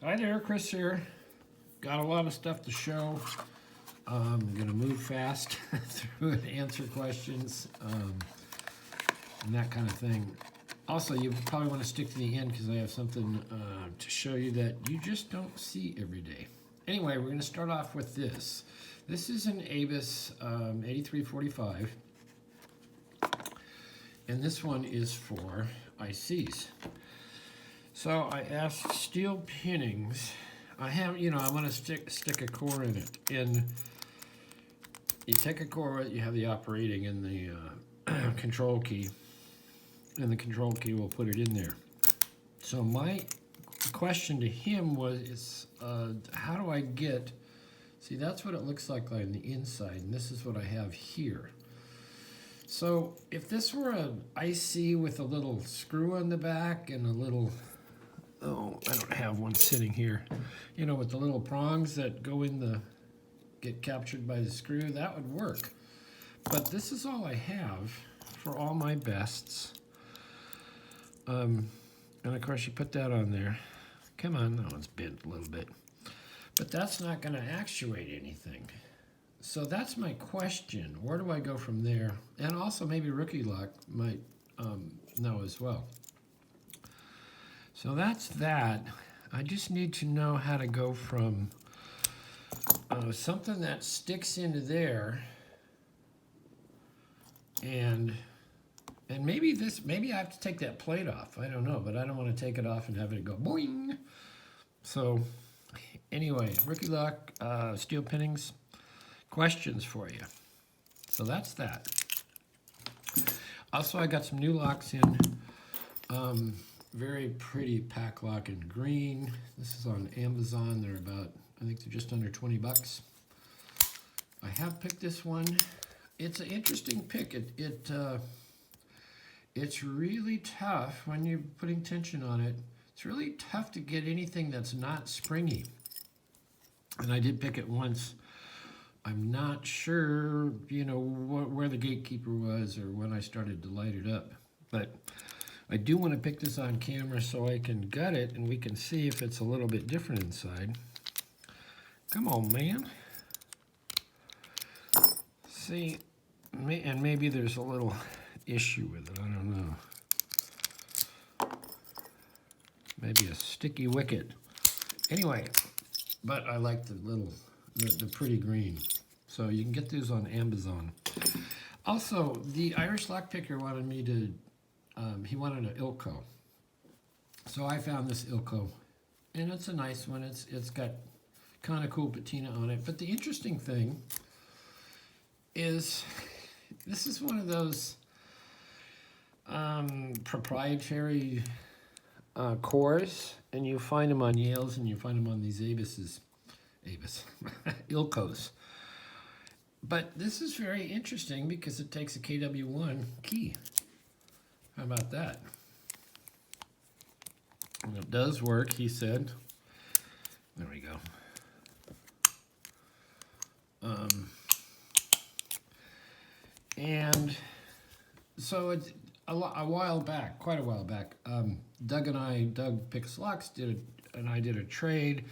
Hi there, Chris here. Got a lot of stuff to show. I'm gonna move fast through it, answer questions, and that kind of thing. Also, you probably want to stick to the end because I have something to show you that you just don't see every day. Anyway, we're gonna start off with this. This is an Avis 8345, and this one is for ICs. So I asked steel pinnings. I have, I want to stick a core in it. And you take a core, you have the operating and the control key. And the control key will put it in there. So my question to him was, how do I get, see that's what it looks like on the inside. And this is what I have here. So if this were an IC with a little screw on the back and a little, oh, I don't have one sitting here. With the little prongs that go in get captured by the screw, that would work. But this is all I have for all my bests. And of course you put that on there. Come on, that one's bent a little bit. But that's not gonna actuate anything. So that's my question. Where do I go from there? And also maybe Rookie Lock might know as well. So that's that. I just need to know how to go from something that sticks into there and maybe I have to take that plate off. I don't know, but I don't want to take it off and have it go boing. So anyway, Rookie Lock, steel pinnings, questions for you. So that's that. Also, I got some new locks in. Very pretty pack lock in green. This is on Amazon. They're about, I think they're just under 20 bucks. I have picked this one. It's an interesting pick. It's really tough when you're putting tension on it. It's really tough to get anything that's not springy. And I did pick it once. I'm not sure, where the gatekeeper was or when I started to light it up. But I do want to pick this on camera so I can gut it and we can see if it's a little bit different inside. Come on, man. See, and maybe there's a little issue with it. I don't know. Maybe a sticky wicket. Anyway, but I like the pretty green. So you can get these on Amazon. Also, the Irish Lockpicker wanted me to, he wanted an Ilco. So I found this Ilco, and it's a nice one. It's got kind of cool patina on it. But the interesting thing is, this is one of those proprietary cores, and you find them on Yales, and you find them on these Avis, Ilcos. But this is very interesting because it takes a KW1 key. How about that? And it does work, he said. There we go. And so it's quite a while back, Doug Picks Locks and I did a trade,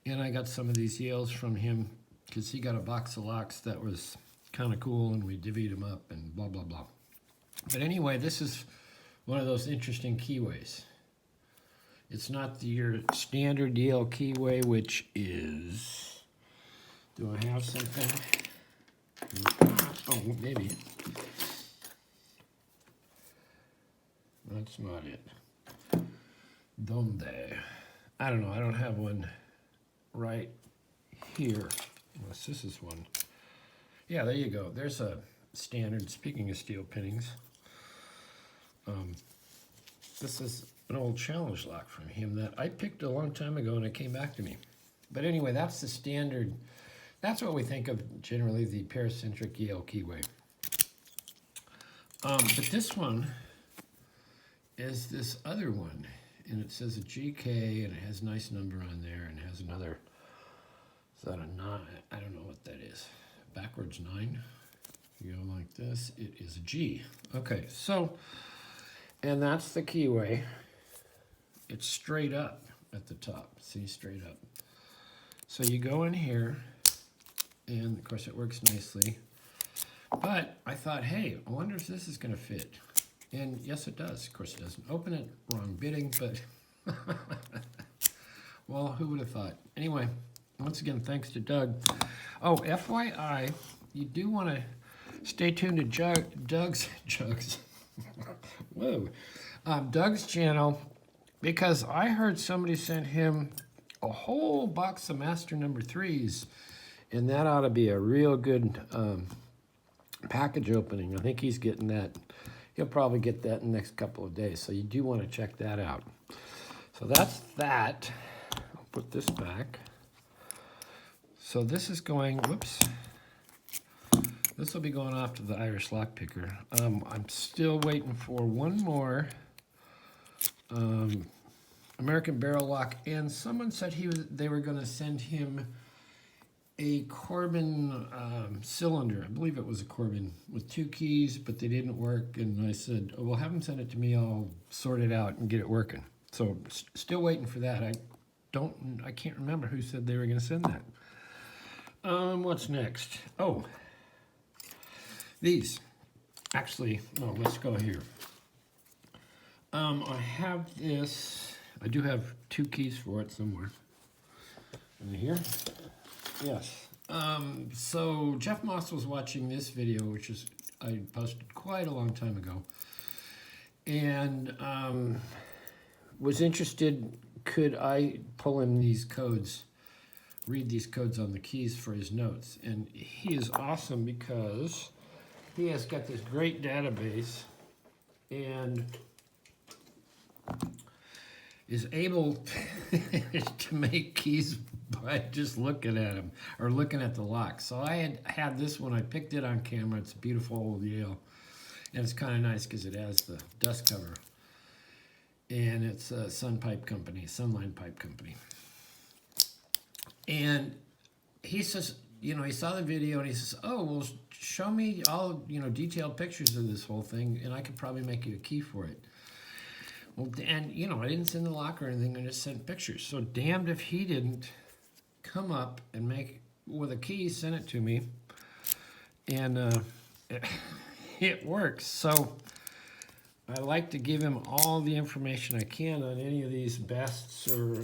and I got some of these Yales from him because he got a box of locks that was kind of cool, and we divvied them up and blah, blah, blah. But anyway, this is one of those interesting keyways. It's not your standard Yale keyway, which is, do I have something? Oh, maybe. That's not it. Donde? I don't know. I don't have one right here. Unless this is one. Yeah, there you go. There's a standard. Speaking of steel pinnings, this is an old challenge lock from him that I picked a long time ago, and it came back to me. But anyway, that's the standard. That's what we think of generally the paracentric Yale keyway. But this one is this other one, and it says a GK, and it has a nice number on there, and it has another, is that a 9? I don't know what that is. Backwards 9. You go like this, it is a G. Okay, so, and that's the keyway. It's straight up. at the top. See, straight up. So you go in here, and of course it works nicely. But I thought, hey, I wonder if this is going to fit. And yes, it does. Of course, it doesn't open it. Wrong bidding, but well, who would have thought? Anyway, once again, thanks to Doug. Oh, FYI, you do want to stay tuned to Doug's whoa, Doug's channel, because I heard somebody sent him a whole box of Master number 3s, and that ought to be a real good package opening. I think he's getting that. He'll probably get that in the next couple of days, so you do want to check that out. So that's that. I'll put this back. So this is going, whoops. This will be going off to the Irish lock picker. I'm still waiting for one more American barrel lock, and someone said they were going to send him a Corbin cylinder. I believe it was a Corbin with 2 keys, but they didn't work. And I said, oh, well, have them send it to me. I'll sort it out and get it working. So still waiting for that. I can't remember who said they were going to send that. What's next? Oh, these. Actually, no, let's go here. I have this. I do have 2 keys for it somewhere. In here. Yes. So Jeff Moss was watching this video, which is I posted quite a long time ago, and was interested, could I pull him these codes, read these codes on the keys for his notes. And he is awesome because he has got this great database and is able to make keys by just looking at them or looking at the lock. So I had this one. I picked it on camera. It's a beautiful old Yale, and it's kind of nice because it has the dust cover, and it's a Sunline Pipe Company. And he says, you know, he saw the video and he says, oh, well, show me all, you know, detailed pictures of this whole thing, and I could probably make you a key for it. Well, and, you know, I didn't send the lock or anything. I just sent pictures. So damned if he didn't come up and make, with a key, send it to me. And it works. So I like to give him all the information I can on any of these Bests or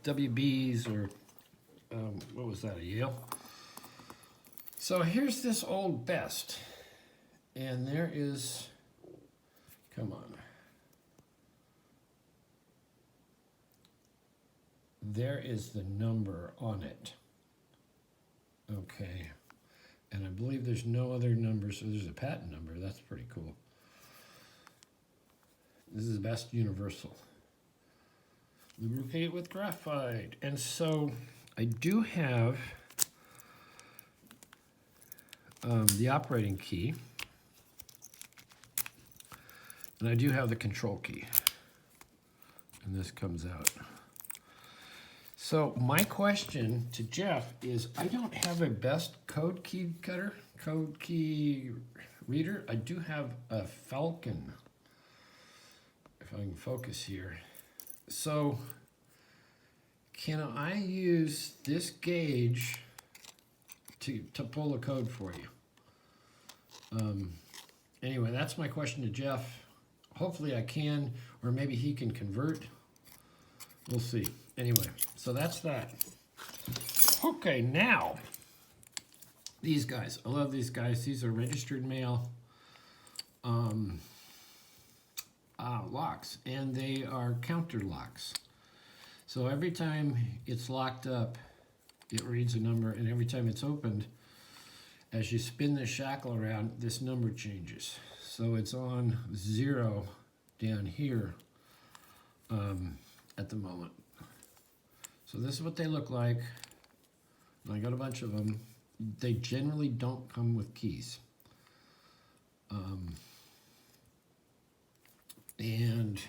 WBs or, what was that, a Yale? So here's this old Best. And there is, come on. There is the number on it. Okay. And I believe there's no other number, so there's a patent number. That's pretty cool. This is Best Universal. Lubricate with graphite. And so I do have the operating key. And I do have the control key. And this comes out. So my question to Jeff is, I don't have a Best code key cutter, code key reader. I do have a Falcon, if I can focus here. So can I use this gauge to pull a code for you? Anyway, that's my question to Jeff. Hopefully I can, or maybe he can convert. We'll see. Anyway, so that's that. Okay, now, these guys. I love these guys. These are registered mail locks, and they are counter locks. So every time it's locked up, it reads a number, and every time it's opened, as you spin the shackle around, this number changes. So it's on 0 down here at the moment. So this is what they look like. I got a bunch of them. They generally don't come with keys. And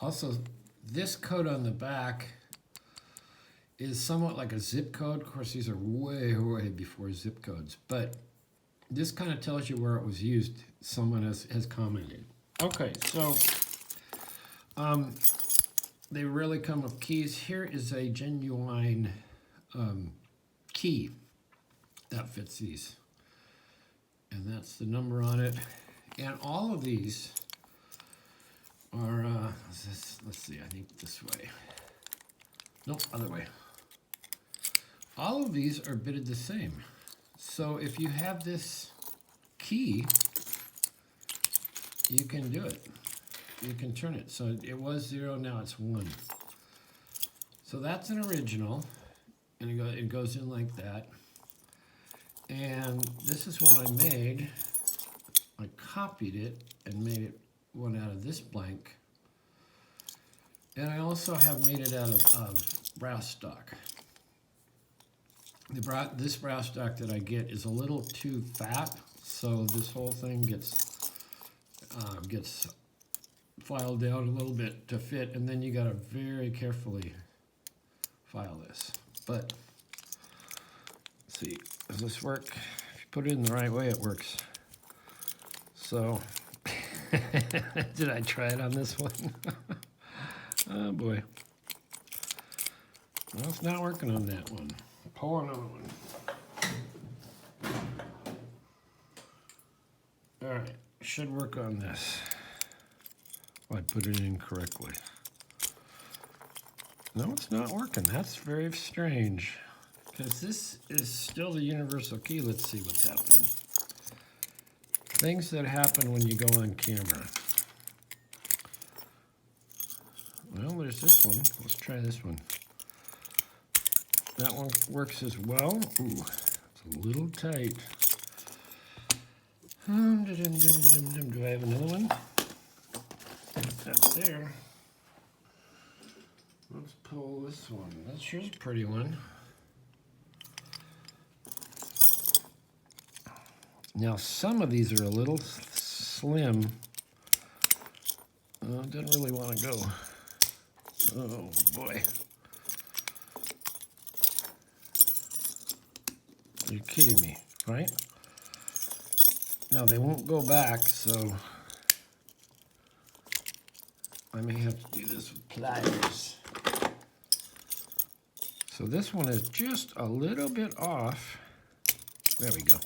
also, this code on the back is somewhat like a zip code. Of course, these are way, way before zip codes. But this kind of tells you where it was used. Someone has commented. Okay, so they rarely come with keys. Here is a genuine key that fits these. And that's the number on it. And all of these are, let's see, I think this way. Nope, other way. All of these are bitted the same. So if you have this key, you can do it. You can turn it. So it was 0, now it's 1. So that's an original, and it goes in like that. And this is one I made. I copied it and made it one out of this blank. And I also have made it out of brass stock. This brass stock that I get is a little too fat, so this whole thing gets filed down a little bit to fit, and then you got to very carefully file this. But let's see, does this work? If you put it in the right way, it works. So, did I try it on this one? Oh boy. Well, it's not working on that one. Pull another one. All right, should work on this. I put it in correctly. No, it's not working. That's very strange. Because this is still the universal key. Let's see what's happening. Things that happen when you go on camera. Well, there's this one. Let's try this one. That one works as well. Ooh, it's a little tight. Do I have another one? That's there. Let's pull this one. Here's a pretty one. Now, some of these are a little slim. Didn't really want to go. Oh, boy. You're kidding me, right? Now, they won't go back, so I may have to do this with pliers. So this one is just a little bit off. There we go.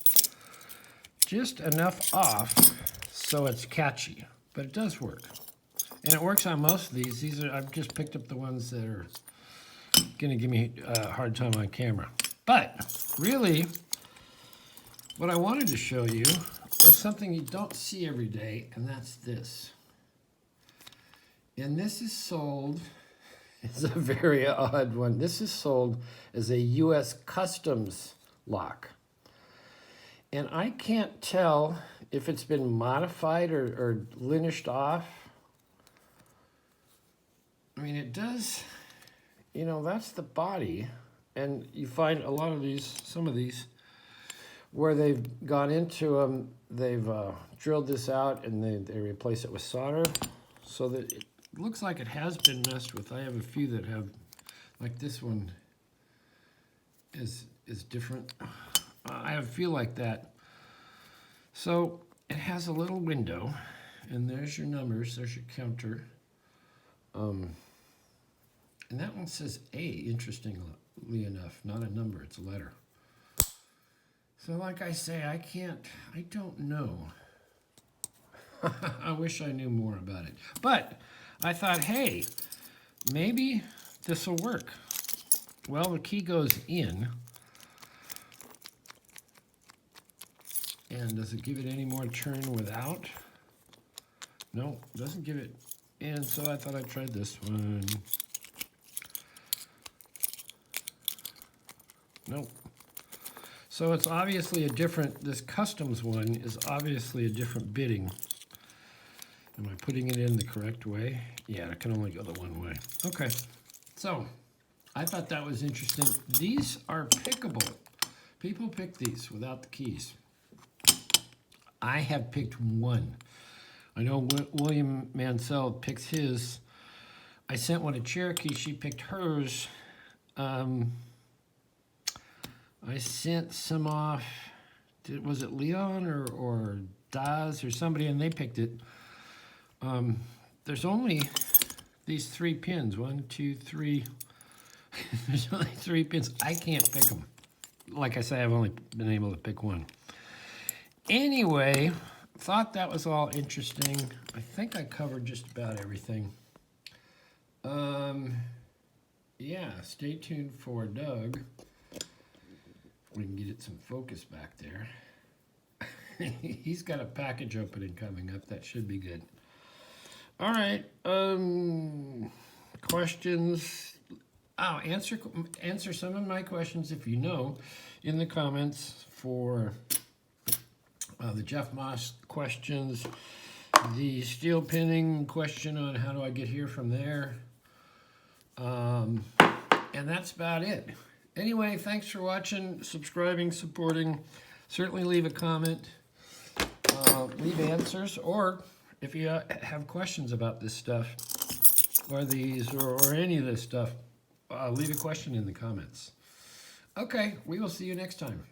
Just enough off so it's catchy, but it does work. And it works on most of these. I've just picked up the ones that are gonna give me a hard time on camera. But really, what I wanted to show you was something you don't see every day, and that's this. And this is sold, it's a very odd one. This is sold as a U.S. Customs lock. And I can't tell if it's been modified or linished off. I mean, it does, that's the body. And you find a lot of these, some of these, where they've gone into them, they've drilled this out and they replace it with solder. So that it looks like it has been messed with. I have a few that have, like this one is different. I have a few like that. So it has a little window, and there's your numbers, there's your counter. And that one says A, interestingly enough, not a number, it's a letter. So like I say, I don't know. I wish I knew more about it. But I thought, hey, maybe this will work. Well, the key goes in. And does it give it any more turn without? No, it doesn't give it. And so I thought I'd try this one. Nope. So it's obviously a different, this customs one is obviously a different bidding. Am I putting it in the correct way? Yeah, it can only go the one way. Okay, so I thought that was interesting. These are pickable. People pick these without the keys. I have picked one. I know William Mansell picks his. I sent one to Cherokee. She picked hers. I sent some off. Was it Leon or Daz or somebody, and they picked it. There's only these 3 pins. 1, 2, 3. There's only 3 pins. I can't pick them. Like I say, I've only been able to pick one. Anyway, thought that was all interesting. I think I covered just about everything. Yeah, stay tuned for Doug. We can get it some focus back there. He's got a package opening coming up. That should be good. All right. Questions. Oh, answer some of my questions if you know in the comments for the Jeff Moss questions, the steel pinning question on how do I get here from there. And that's about it. Anyway, thanks for watching, subscribing, supporting. Certainly leave a comment, leave answers, or if you have questions about this stuff, or these, or any of this stuff, leave a question in the comments. Okay, we will see you next time.